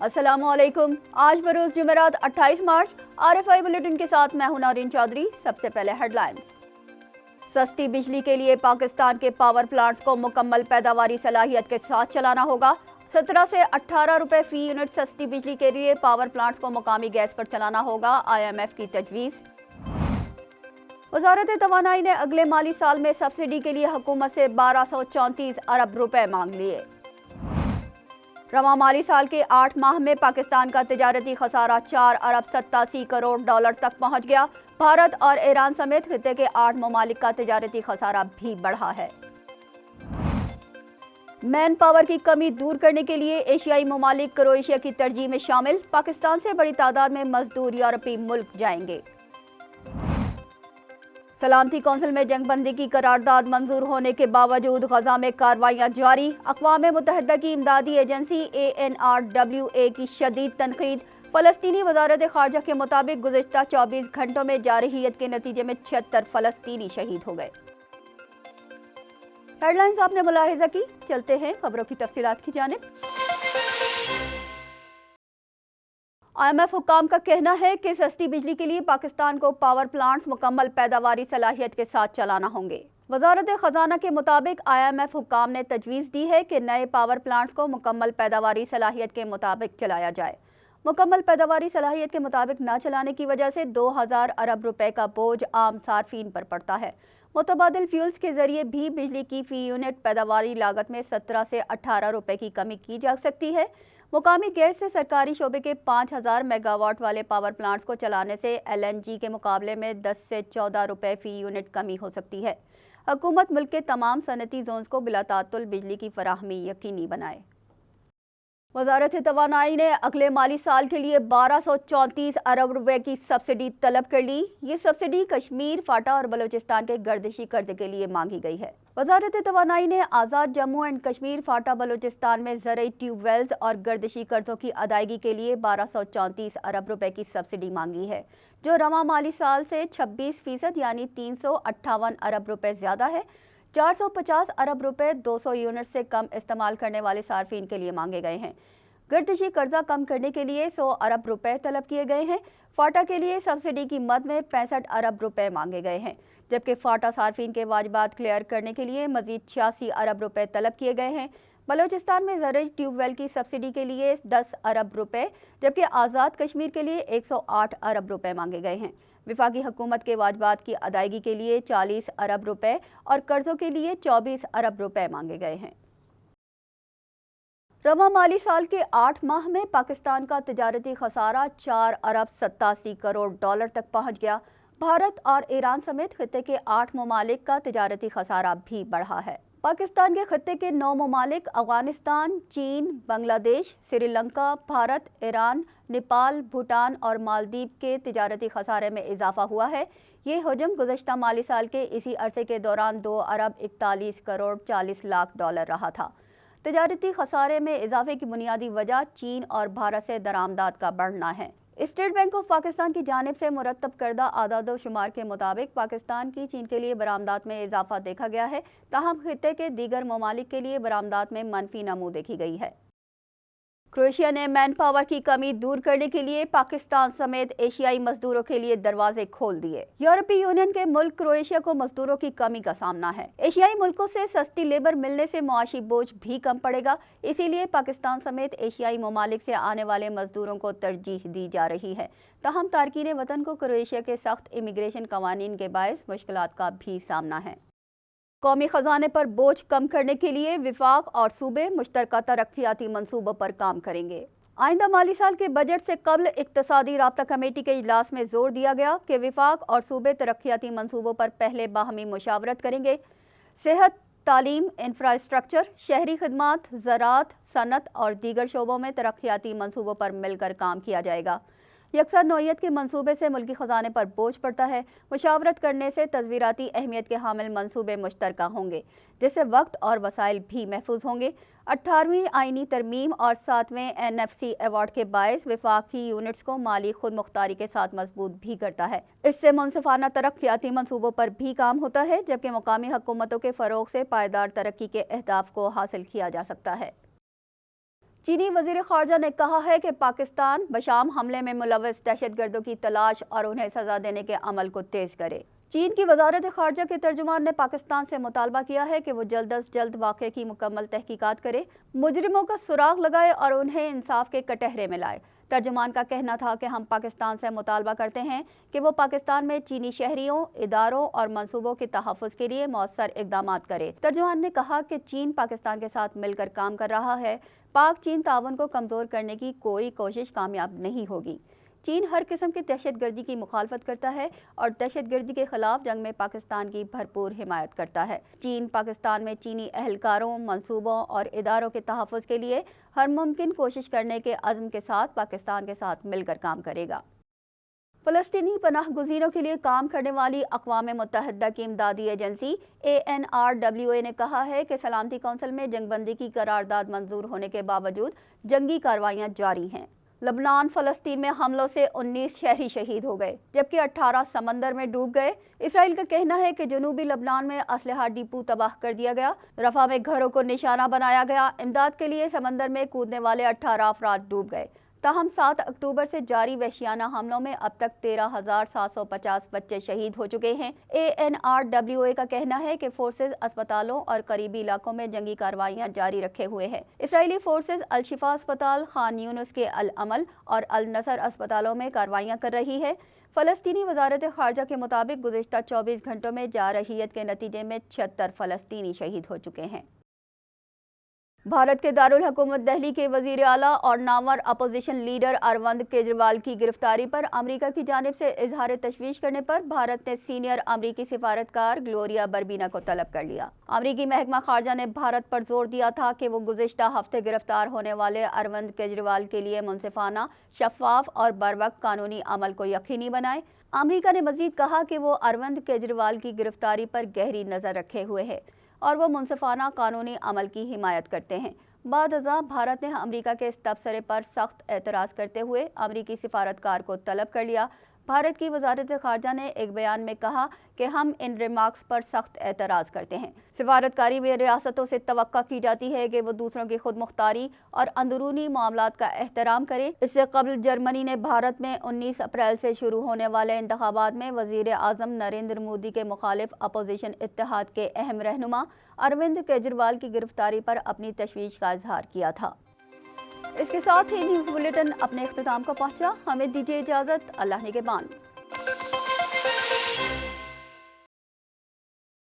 अस्सलाम वालेकुम। आज बरोज जुमेरात 28 मार्च RFI बुलेटिन के साथ मैं हूं नारिन चौधरी। सबसे पहले हेडलाइंस। सस्ती बिजली के लिए पाकिस्तान के पावर प्लांट्स को मुकम्मल पैदावारी सलाहियत के साथ चलाना होगा। 17 से 18 रुपए फी यूनिट सस्ती बिजली के लिए पावर प्लांट्स को मुकामी गैस पर चलाना होगा। IMF की तजवीज़। वजारत तवानाई ने अगले माली साल में सब्सिडी के लिए हुकूमत से 1234 अरब रुपए मांग लिए। रवां माली साल के 8 माह में पाकिस्तान का तिजारती खसारा 4 अरब 87 करोड़ डॉलर तक पहुंच गया। भारत और ईरान समेत खित्ते के 8 ममालिक का तिजारती खसारा भी बढ़ा है। मैन पावर की कमी दूर करने के लिए एशियाई ममालिक क्रोएशिया की तरजीह में शामिल। पाकिस्तान से बड़ी तादाद में मजदूर यूरोपीय मुल्क जाएंगे। सलामती कौंसिल में जंगबंदी की करारदाद मंजूर होने के बावजूद गजा में कार्रवाइयां जारी। अक़वाम मुत्तहिदा की इमदादी एजेंसी ANRWA की शदीद तनकीद। फ़लस्तीनी वज़ारत ख़ारजा के मुताबिक गुज़िश्ता 24 घंटों में जारहियत के नतीजे में 76 फ़लस्तीनी शहीद हो गए। हेडलाइंस आपने मुलाहिज़ा की। चलते हैं खबरों की तफसीलात की जानिब। IMF हुक्काम का कहना है कि सस्ती बिजली के लिए पाकिस्तान को पावर प्लांट्स मुकम्मल पैदावारी सलाहियत के साथ चलाना होंगे। वजारत खजाना के मुताबिक IMF हुक्काम ने तजवीज़ दी है कि नए पावर प्लांट्स को मुकम्मल पैदावारी सलाहियत के मुताबिक चलाया जाए। मुकम्मल पैदावारी सलाहियत के मुताबिक न चलाने की वजह से 2000 अरब रुपए का बोझ आम सार्फिन पर पड़ता है। मुतबादिल फ्यूल्स के जरिए भी बिजली की फ़ी यूनिट पैदावारी लागत में 17 से 18 रुपए की कमी की जा सकती है। मुकामी गैस से सरकारी शोबे के 5000 मेगावाट वाले पावर प्लांट्स को चलाने से LNG के मुकाबले में 10 से 14 रुपए फी यूनिट कमी हो सकती है। हुकूमत मुल्क के तमाम सनती जोन्स को बिलातातुल बिजली की फराहमी यकीनी बनाए। वजारत तवानाई ने अगले माली साल के लिए 1234 अरब रुपए की सब्सिडी तलब कर ली। ये सब्सिडी कश्मीर, फाटा और बलूचिस्तान के गर्दिशी कर्ज के लिए मांगी गई है। वजारत तवानाई ने आज़ाद जम्मू एंड कश्मीर, फाटा बलूचिस्तान में ज़रई ट्यूबवेल्स और गर्दिशी कर्जों की अदायगी के लिए 1234 अरब रुपए की सब्सिडी मांगी है, जो रवां माली साल से 26% यानी 358 अरब रुपए ज़्यादा है। 450 अरब रुपए 200 यूनिट से कम इस्तेमाल करने वाले सार्फिन के लिए मांगे गए हैं। गर्दिशी कर्जा कम करने के लिए 100 अरब रुपए तलब किए गए हैं। फाटा के लिए सब्सिडी की मद में 65 अरब रुपए मांगे गए हैं, जबकि फाटा सार्फिन के वाजिबात क्लियर करने के लिए मजीद 86 अरब रुपए तलब किए गए हैं। बलूचिस्तान में ज़रई ट्यूबवेल की सब्सिडी के लिए 10 अरब रुपए, जबकि आज़ाद कश्मीर के लिए 108 अरब रुपए मांगे गए हैं। विफाकी हुकूमत के वाजिबात की अदायगी के लिए 40 अरब रुपए और कर्जों के लिए 24 अरब रुपए मांगे गए हैं। रवां माली साल के 8 माह में पाकिस्तान का तिजारती खसारा 4 अरब 87 करोड़ डॉलर तक पहुंच गया। भारत और ईरान समेत खित्ते के 8 ममालिक का तिजारती खसारा भी बढ़ा है। पाकिस्तान के खित्ते के 9 ममालिक अफगानिस्तान, चीन, बांग्लादेश, श्रीलंका, भारत, ईरान, नेपाल, भूटान और मालदीव के तिजारती खसारे में इजाफा हुआ है। ये हजम गुज़श्ता माली साल के इसी अरसे के दौरान 2 अरब 41 करोड़ 40 लाख डॉलर रहा था। तिजारती खसारे में इजाफे की बुनियादी वजह चीन और भारत से दरामदात का बढ़ना है। स्टेट बैंक ऑफ पाकिस्तान की जानिब से मुरतब करदा आदादो शुमार के मुताबिक पाकिस्तान की चीन के लिए बरामदात में इजाफा देखा गया है, ताहम खित्ते के दीगर ममालिक के लिए बरामदात में मनफी नमू देखी गई है। क्रोएशिया ने मैन पावर की कमी दूर करने के लिए पाकिस्तान समेत एशियाई मजदूरों के लिए दरवाजे खोल दिए। यूरोपीय यूनियन के मुल्क क्रोएशिया को मजदूरों की कमी का सामना है। एशियाई मुल्कों से सस्ती लेबर मिलने से मुआशी बोझ भी कम पड़ेगा, इसीलिए पाकिस्तान समेत एशियाई ममालिक से आने वाले मजदूरों को तरजीह दी जा रही है। ताहम तारकीन वतन को क्रोएशिया के सख्त इमिग्रेशन कवानीन के बायस मुश्किलात का भी सामना है। कौमी खजाने पर बोझ कम करने के लिए विफाक और सूबे मुश्तरका तरक्याती मंसूबों पर काम करेंगे। आइंदा माली साल के बजट से कबल इक्तसादी राब्ता कमेटी के इजलास में जोर दिया गया कि विफाक और सूबे तरक्याती मंसूबों पर पहले बाहमी मुशावरत करेंगे। सेहत, तालीम, इंफ्रास्ट्रक्चर, शहरी खदमात, ज़राअत, सनत और दीगर शोबों में तरक्याती मंसूबों पर मिलकर काम किया जाएगा। यकसर नौइयत के मंसूबे से मुल्की खजाने पर बोझ पड़ता है। मुशावरत करने से तज़वीराती अहमियत के हामिल मंसूबे मुश्तरका होंगे, जिससे वक्त और वसाइल भी महफूज होंगे। 18वीं आइनी तरमीम और 7वें NFC अवार्ड के बायस विफाकी यूनिट्स को माली खुद मुख्तारी के साथ मजबूत भी करता है। इससे मुनसिफाना तरक्याती मंसूबों पर भी काम होता है, जबकि मकामी हुकूमतों के फ़रोग से पायदार तरक्की के अहदाफ को हासिल किया जा सकता है। چینی وزیر خارجہ نے کہا ہے کہ پاکستان بشام حملے میں ملوث دہشت گردوں کی تلاش اور انہیں سزا دینے کے عمل کو تیز کرے۔ چین کی وزارت خارجہ کے ترجمان نے پاکستان سے مطالبہ کیا ہے کہ وہ جلد از جلد واقعے کی مکمل تحقیقات کرے، مجرموں کا سراغ لگائے اور انہیں انصاف کے کٹہرے میں لائے۔ ترجمان کا کہنا تھا کہ ہم پاکستان سے مطالبہ کرتے ہیں کہ وہ پاکستان میں چینی شہریوں، اداروں اور منصوبوں کے تحفظ کے لیے مؤثر اقدامات کرے۔ ترجمان نے کہا کہ چین پاکستان کے ساتھ مل کر کام کر رہا ہے، پاک چین تعاون کو کمزور کرنے کی کوئی کوشش کامیاب نہیں ہوگی۔ چین ہر قسم کی دہشت گردی کی مخالفت کرتا ہے اور دہشت گردی کے خلاف جنگ میں پاکستان کی بھرپور حمایت کرتا ہے۔ چین پاکستان میں چینی اہلکاروں، منصوبوں اور اداروں کے تحفظ کے لیے ہر ممکن کوشش کرنے کے عزم کے ساتھ پاکستان کے ساتھ مل کر کام کرے گا۔ فلسطینی پناہ گزینوں کے لیے کام کرنے والی اقوام متحدہ کی امدادی ایجنسی ANRWA نے کہا ہے کہ سلامتی کونسل میں جنگ بندی کی قرارداد منظور ہونے کے باوجود جنگی کارروائیاں جاری ہیں۔ لبنان فلسطین میں حملوں سے 19 شہری شہید ہو گئے جبکہ 18 سمندر میں ڈوب گئے۔ اسرائیل کا کہنا ہے کہ جنوبی لبنان میں اسلحہ ڈپو تباہ کر دیا گیا، رفح میں گھروں کو نشانہ بنایا گیا۔ امداد کے لیے سمندر میں کودنے والے 18 افراد ڈوب گئے۔ تاہم 7 اکتوبر سے جاری وحشیانہ حملوں میں اب تک 13,750 بچے شہید ہو چکے ہیں۔ ANRWA کا کہنا ہے کہ فورسز اسپتالوں اور قریبی علاقوں میں جنگی کارروائیاں جاری رکھے ہوئے ہیں۔ اسرائیلی فورسز الشفا اسپتال، خان یونس کے العمل اور النصر اسپتالوں میں کارروائیاں کر رہی ہے۔ فلسطینی وزارت خارجہ کے مطابق گزشتہ 24 گھنٹوں میں جارحیت کے نتیجے میں 76 فلسطینی شہید ہو چکے ہیں۔ بھارت کے دارالحکومت دہلی کے وزیر اعلیٰ اور نامور اپوزیشن لیڈر اروند کیجریوال کی گرفتاری پر امریکہ کی جانب سے اظہار تشویش کرنے پر بھارت نے سینئر امریکی سفارتکار گلوریا بربینا کو طلب کر لیا۔ امریکی محکمہ خارجہ نے بھارت پر زور دیا تھا کہ وہ گزشتہ ہفتے گرفتار ہونے والے اروند کیجریوال کے لیے منصفانہ، شفاف اور بروقت قانونی عمل کو یقینی بنائے۔ امریکہ نے مزید کہا کہ وہ اروند کیجریوال کی گرفتاری پر گہری نظر رکھے ہوئے ہے اور وہ منصفانہ قانونی عمل کی حمایت کرتے ہیں۔ بعد ازاں بھارت نے امریکہ کے اس تبصرے پر سخت اعتراض کرتے ہوئے امریکی سفارتکار کو طلب کر لیا۔ بھارت کی وزارت خارجہ نے ایک بیان میں کہا کہ ہم ان ریمارکس پر سخت اعتراض کرتے ہیں۔ سفارتکاری میں ریاستوں سے توقع کی جاتی ہے کہ وہ دوسروں کی خود مختاری اور اندرونی معاملات کا احترام کریں۔ اس سے قبل جرمنی نے بھارت میں 19 اپریل سے شروع ہونے والے انتخابات میں وزیر اعظم نریندر مودی کے مخالف اپوزیشن اتحاد کے اہم رہنما اروند کیجریوال کی گرفتاری پر اپنی تشویش کا اظہار کیا تھا۔ اس کے ساتھ ہی نیوز بلیٹن اپنے اختتام کو پہنچا۔ ہمیں دیجیے اجازت۔ اللہ نگہبان۔